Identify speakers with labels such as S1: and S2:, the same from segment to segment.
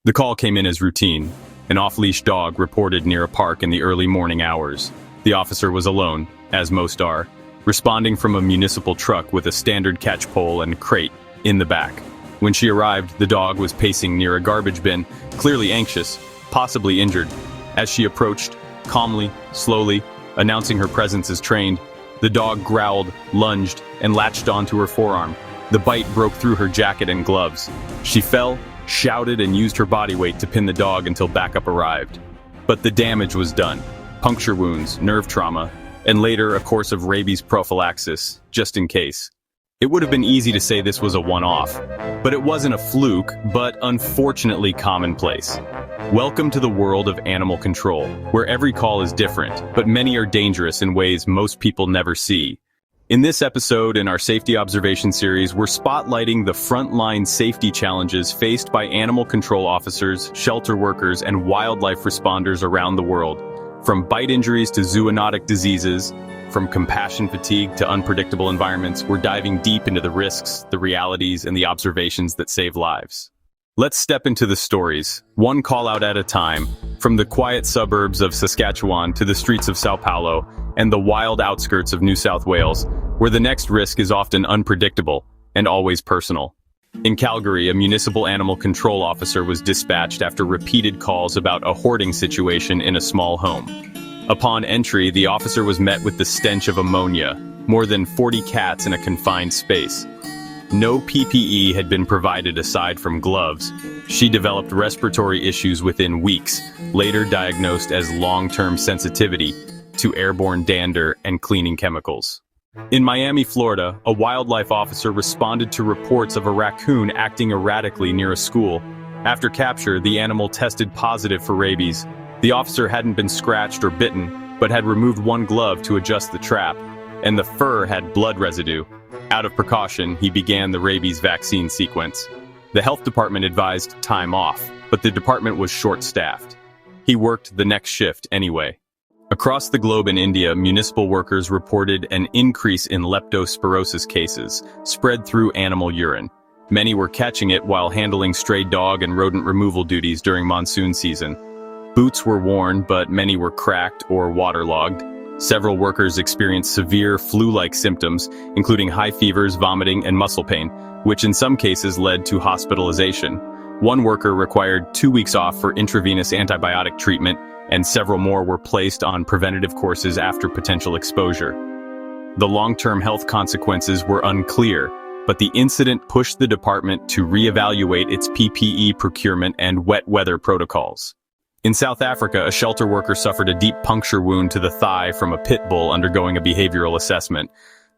S1: The call came in as routine. An off-leash dog reported near a park in the early morning hours. The officer was alone, as most are, responding from a municipal truck with a standard catch pole and crate in the back. When she arrived, the dog was pacing near a garbage bin, clearly anxious, possibly injured. As she approached, calmly, slowly, announcing her presence as trained, the dog growled, lunged, and latched onto her forearm. The bite broke through her jacket and gloves. She fell, shouted, and used her body weight to pin the dog until backup arrived. But the damage was done. Puncture wounds, nerve trauma, and later a course of rabies prophylaxis, just in case. It would have been easy to say this was a one-off, but it wasn't a fluke, but unfortunately commonplace. Welcome to the world of animal control, where every call is different, but many are dangerous in ways most people never see. In this episode in our safety observation series, we're spotlighting the frontline safety challenges faced by animal control officers, shelter workers, and wildlife responders around the world. From bite injuries to zoonotic diseases, from compassion fatigue to unpredictable environments, we're diving deep into the risks, the realities, and the observations that save lives. Let's step into the stories, one call out at a time, from the quiet suburbs of Saskatchewan to the streets of Sao Paulo and the wild outskirts of New South Wales, where the next risk is often unpredictable and always personal. In Calgary, a municipal animal control officer was dispatched after repeated calls about a hoarding situation in a small home. Upon entry, the officer was met with the stench of ammonia, more than 40 cats in a confined space. No PPE had been provided aside from gloves. She developed respiratory issues within weeks, later diagnosed as long-term sensitivity to airborne dander and cleaning chemicals. In Miami, Florida, a wildlife officer responded to reports of a raccoon acting erratically near a school. After capture, the animal tested positive for rabies. The officer hadn't been scratched or bitten, but had removed one glove to adjust the trap, and the fur had blood residue. Out of precaution, he began the rabies vaccine sequence. The health department advised time off, but the department was short-staffed. He worked the next shift anyway. Across the globe in India, municipal workers reported an increase in leptospirosis cases, spread through animal urine. Many were catching it while handling stray dog and rodent removal duties during monsoon season. Boots were worn, but many were cracked or waterlogged. Several workers experienced severe flu-like symptoms, including high fevers, vomiting, and muscle pain, which in some cases led to hospitalization. One worker required 2 weeks off for intravenous antibiotic treatment, and several more were placed on preventative courses after potential exposure. The long-term health consequences were unclear, but the incident pushed the department to reevaluate its PPE procurement and wet weather protocols. In South Africa, a shelter worker suffered a deep puncture wound to the thigh from a pit bull undergoing a behavioral assessment.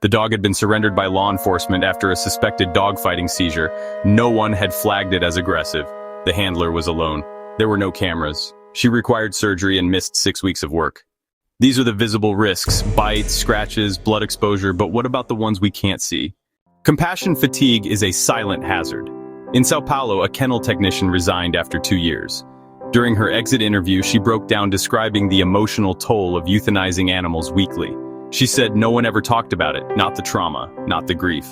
S1: The dog had been surrendered by law enforcement after a suspected dogfighting seizure. No one had flagged it as aggressive. The handler was alone. There were no cameras. She required surgery and missed 6 weeks of work. These are the visible risks: bites, scratches, blood exposure, but what about the ones we can't see? Compassion fatigue is a silent hazard. In Sao Paulo, a kennel technician resigned after 2 years. During her exit interview, she broke down describing the emotional toll of euthanizing animals weekly. She said no one ever talked about it, not the trauma, not the grief,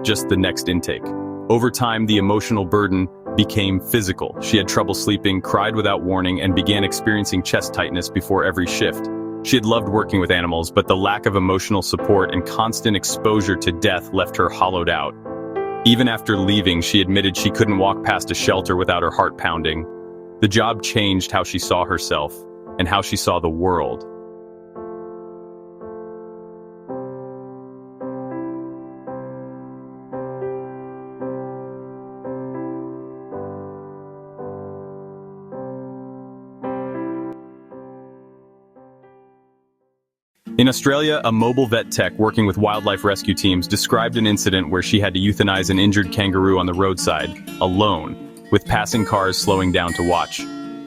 S1: just the next intake. Over time, the emotional burden became physical. She had trouble sleeping, cried without warning, and began experiencing chest tightness before every shift. She had loved working with animals, but the lack of emotional support and constant exposure to death left her hollowed out. Even after leaving, she admitted she couldn't walk past a shelter without her heart pounding. The job changed how she saw herself and how she saw the world. In Australia, a mobile vet tech working with wildlife rescue teams described an incident where she had to euthanize an injured kangaroo on the roadside, alone, with passing cars slowing down to watch.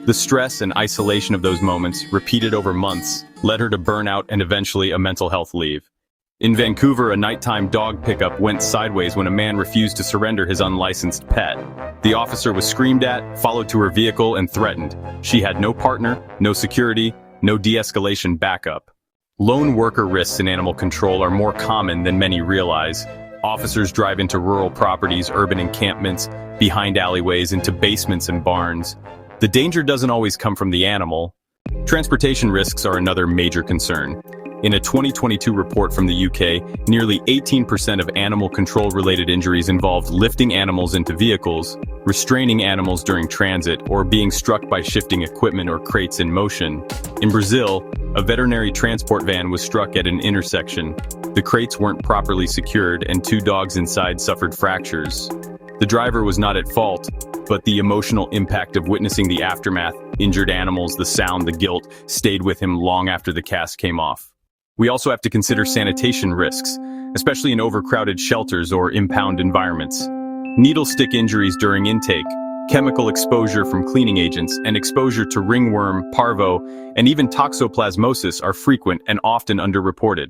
S1: The stress and isolation of those moments, repeated over months, led her to burnout and eventually a mental health leave. In Vancouver, a nighttime dog pickup went sideways when a man refused to surrender his unlicensed pet. The officer was screamed at, followed to her vehicle, and threatened. She had no partner, no security, no de-escalation backup. Lone worker risks in animal control are more common than many realize. Officers drive into rural properties, urban encampments, behind alleyways, into basements and barns. The danger doesn't always come from the animal. Transportation risks are another major concern. In a 2022 report from the UK, nearly 18% of animal control-related injuries involved lifting animals into vehicles, restraining animals during transit, or being struck by shifting equipment or crates in motion. In Brazil, a veterinary transport van was struck at an intersection. The crates weren't properly secured, and 2 dogs inside suffered fractures. The driver was not at fault, but the emotional impact of witnessing the aftermath, injured animals, the sound, the guilt, stayed with him long after the cast came off. We also have to consider sanitation risks, especially in overcrowded shelters or impound environments. Needle stick injuries during intake, chemical exposure from cleaning agents, and exposure to ringworm, parvo, and even toxoplasmosis are frequent and often underreported.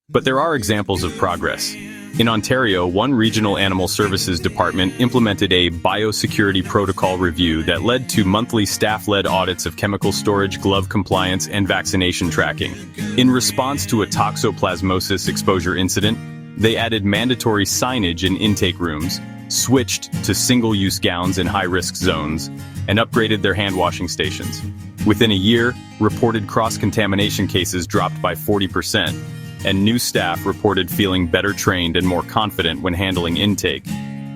S1: But there are examples of progress. In Ontario, one regional animal services department implemented a biosecurity protocol review that led to monthly staff-led audits of chemical storage, glove compliance, and vaccination tracking. In response to a toxoplasmosis exposure incident, they added mandatory signage in intake rooms, switched to single-use gowns in high-risk zones, and upgraded their hand-washing stations. Within a year, reported cross-contamination cases dropped by 40%. And new staff reported feeling better trained and more confident when handling intake.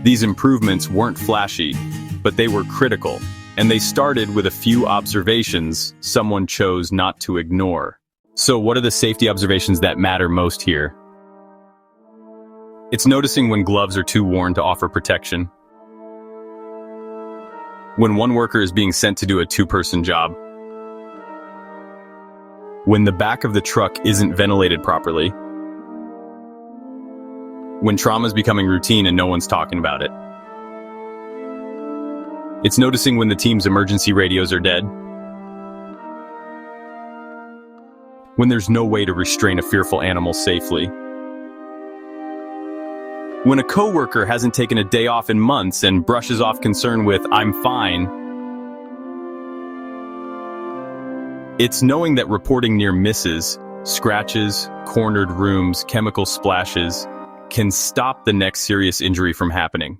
S1: These improvements weren't flashy, but they were critical, and they started with a few observations someone chose not to ignore. So what are the safety observations that matter most here? It's noticing when gloves are too worn to offer protection, when one worker is being sent to do a 2-person job, when the back of the truck isn't ventilated properly, when trauma is becoming routine and no one's talking about it. It's noticing when the team's emergency radios are dead, when there's no way to restrain a fearful animal safely, when a coworker hasn't taken a day off in months and brushes off concern with "I'm fine." It's knowing that reporting near misses, scratches, cornered rooms, chemical splashes can stop the next serious injury from happening.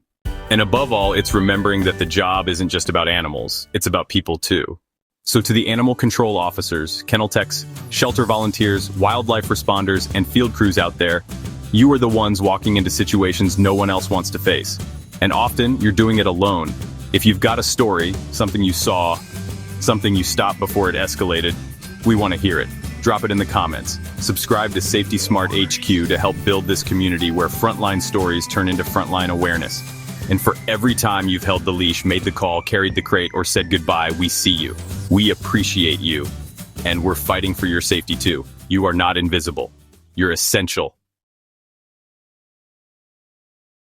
S1: And above all, it's remembering that the job isn't just about animals, it's about people too. So to the animal control officers, kennel techs, shelter volunteers, wildlife responders, and field crews out there, you are the ones walking into situations no one else wants to face. And often, you're doing it alone. If you've got a story, something you saw, something you stopped before it escalated, we want to hear it. Drop it in the comments. Subscribe to Safety Smart HQ to help build this community where frontline stories turn into frontline awareness. And for every time you've held the leash, made the call, carried the crate, or said goodbye, we see you. We appreciate you. And we're fighting for your safety too. You are not invisible. You're essential.